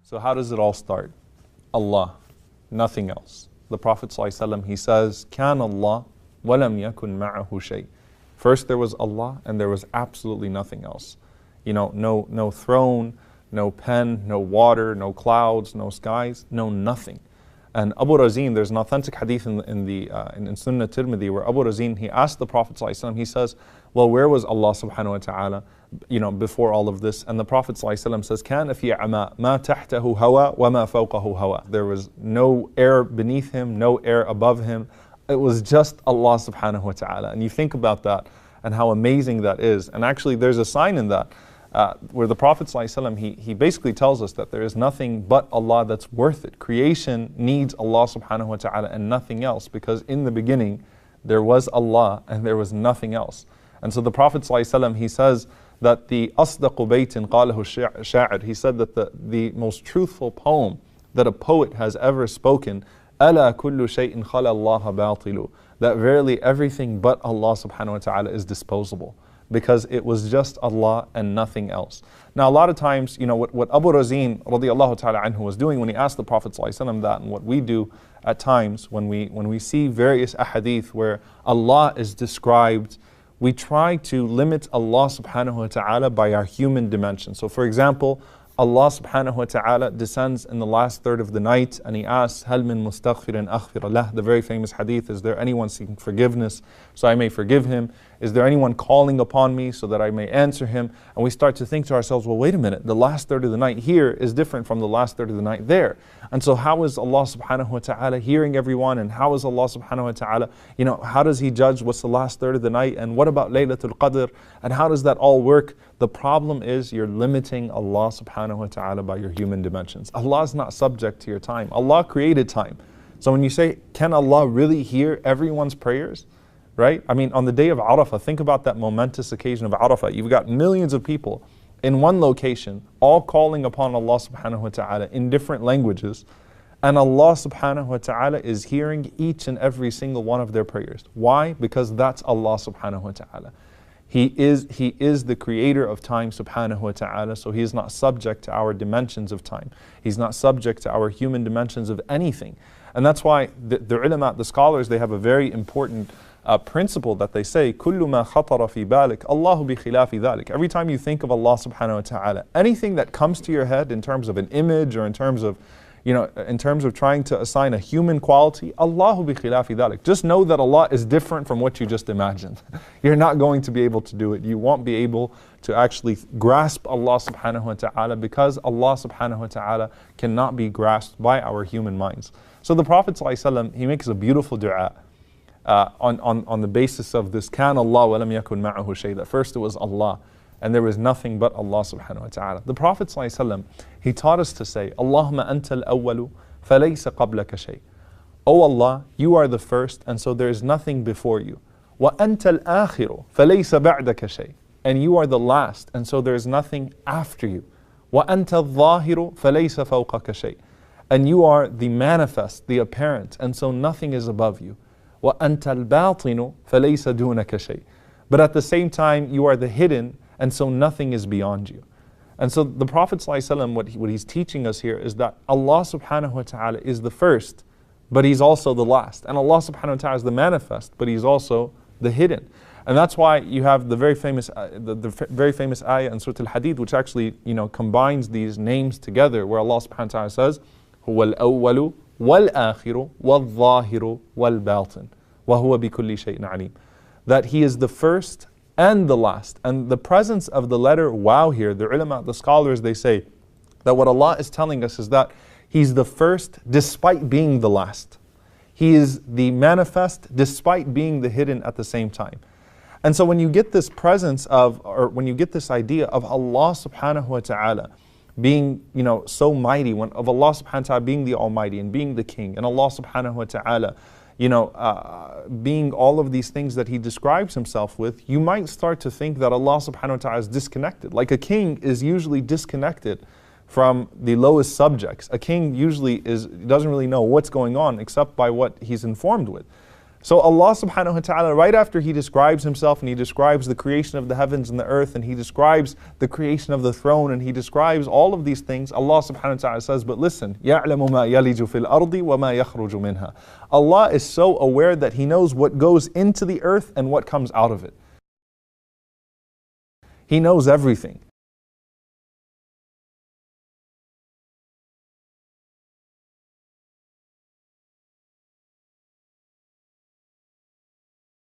So how does it all start? Allah, nothing else. The Prophet ﷺ, he says, كَانَ اللَّهُ وَلَمْ يَكُنْ مَعَهُ شَيْءٍ. First there was Allah and there was absolutely nothing else. You know, no throne, no pen, no water, no clouds, no skies, no nothing. And Abu Razin, there's an authentic hadith in Sunnah Tirmidhi where Abu Razin, he asked the Prophet ﷺ, he says, well, where was Allah subhanahu wa ta'ala, before all of this? And the Prophet ﷺ says, كَانَ فِي عَمَا مَا تَحْتَهُ هَوَى وَمَا فَوْقَهُ هَوَى. There was no air beneath him, no air above him. It was just Allah subhanahu wa ta'ala. And you think about that and how amazing that is. And actually there's a sign in that where the Prophet ﷺ, he basically tells us that there is nothing but Allah that's worth it. Creation needs Allah subhanahu wa ta'ala and nothing else, because in the beginning there was Allah and there was nothing else. And so the Prophet ﷺ, he says that the أصدق بيت قاله الشاعر, he said that the most truthful poem that a poet has ever spoken, ألا كل شيء خلا الله باطل, that verily everything but Allah subhanahu wa ta'ala is disposable, because it was just Allah and nothing else. Now a lot of times, what Abu Razin radiallahu ta'ala anhu was doing when he asked the Prophet ﷺ that, and what we do at times when we see various ahadith where Allah is described, we try to limit Allah subhanahu wa ta'ala by our human dimension. So for example, Allah subhanahu wa ta'ala descends in the last third of the night and he asks, هَلْ مِن مُسْتَغْفِرٍ أَغْفِرَ لَهُ. The very famous hadith, is there anyone seeking forgiveness so I may forgive him? Is there anyone calling upon me so that I may answer him? And we start to think to ourselves, well, wait a minute, the last third of the night here is different from the last third of the night there. And so how is Allah subhanahu wa ta'ala hearing everyone? And how is Allah subhanahu wa ta'ala, how does he judge what's the last third of the night? And what about Laylatul Qadr? And how does that all work? The problem is you're limiting Allah subhanahu wa ta'ala by your human dimensions. Allah is not subject to your time. Allah created time. So when you say, can Allah really hear everyone's prayers? Right? I mean, on the day of Arafah, think about that momentous occasion of Arafah. You've got millions of people in one location, all calling upon Allah subhanahu wa ta'ala in different languages. And Allah subhanahu wa ta'ala is hearing each and every single one of their prayers. Why? Because that's Allah subhanahu wa ta'ala. He is the creator of time subhanahu wa ta'ala, so he is not subject to our dimensions of time. He's not subject to our human dimensions of anything. And that's why the ulama, the scholars, they have a very important principle that they say, كُلُّ مَا خَطَرَ فِي بَالِكَ اللَّهُ بِخِلَافِ ذَلِكَ. Every time you think of Allah subhanahu wa ta'ala, anything that comes to your head in terms of an image or in terms of trying to assign a human quality, Allahu bi khilafi dhalik. Just know that Allah is different from what you just imagined. You're not going to be able to do it. You won't be able to actually grasp Allah subhanahu wa ta'ala, because Allah subhanahu wa ta'ala cannot be grasped by our human minds. So the Prophet ﷺ, he makes a beautiful dua on the basis of this, كَانَ اللَّهُ وَلَمْ يَكُنْ مَعَهُ شَيْءٍ. That first it was Allah, and there was nothing but Allah subhanahu wa ta'ala. The Prophet ﷺ, he taught us to say, Allahumma anta al-awwalu falaysa qablaka shay. Oh Allah, you are the first, and so there is nothing before you. Wa anta al-akhiru falaysa ba'daka shay. And you are the last, and so there is nothing after you. Wa anta al-zahiru falaysa fawqaka shay. And you are the manifest, the apparent, and so nothing is above you. Wa anta al-batinu falaysa dunaka shay. But at the same time, you are the hidden, and so nothing is beyond you. And so the Prophet ﷺ, what he's teaching us here is that Allah subhanahu wa ta'ala is the first, but he's also the last. And Allah subhanahu wa ta'ala is the manifest, but he's also the hidden. And that's why you have the very famous ayah in Surah Al-Hadid, which actually combines these names together, where Allah subhanahu wa ta'ala says, هُوَ الْأَوَّلُ وَالْآخِرُ وَالظَّاهِرُ وَالْبَاطِنُ وَهُوَ بِكُلِّ شَيْءٍ عَلِيمٌ. That he is the first and the last. And the presence of the letter waw here, the ulama, the scholars, they say that what Allah is telling us is that he's the first despite being the last. He is the manifest despite being the hidden at the same time. And so when you get this presence of, or when you get this idea of Allah subhanahu wa ta'ala being so mighty, of Allah subhanahu wa ta'ala being the Almighty and being the King, and Allah subhanahu wa ta'ala being all of these things that he describes himself with, you might start to think that Allah subhanahu wa ta'ala is disconnected. Like a king is usually disconnected from the lowest subjects. A king usually doesn't really know what's going on except by what he's informed with. So Allah subhanahu wa ta'ala, right after He describes Himself and He describes the creation of the heavens and the earth and He describes the creation of the throne and He describes all of these things, Allah subhanahu wa ta'ala says, but listen, يَعْلَمُ مَا يَلِجُ فِي الْأَرْضِ وَمَا يَخْرُجُ مِنْهَا. Allah is so aware that He knows what goes into the earth and what comes out of it. He knows everything.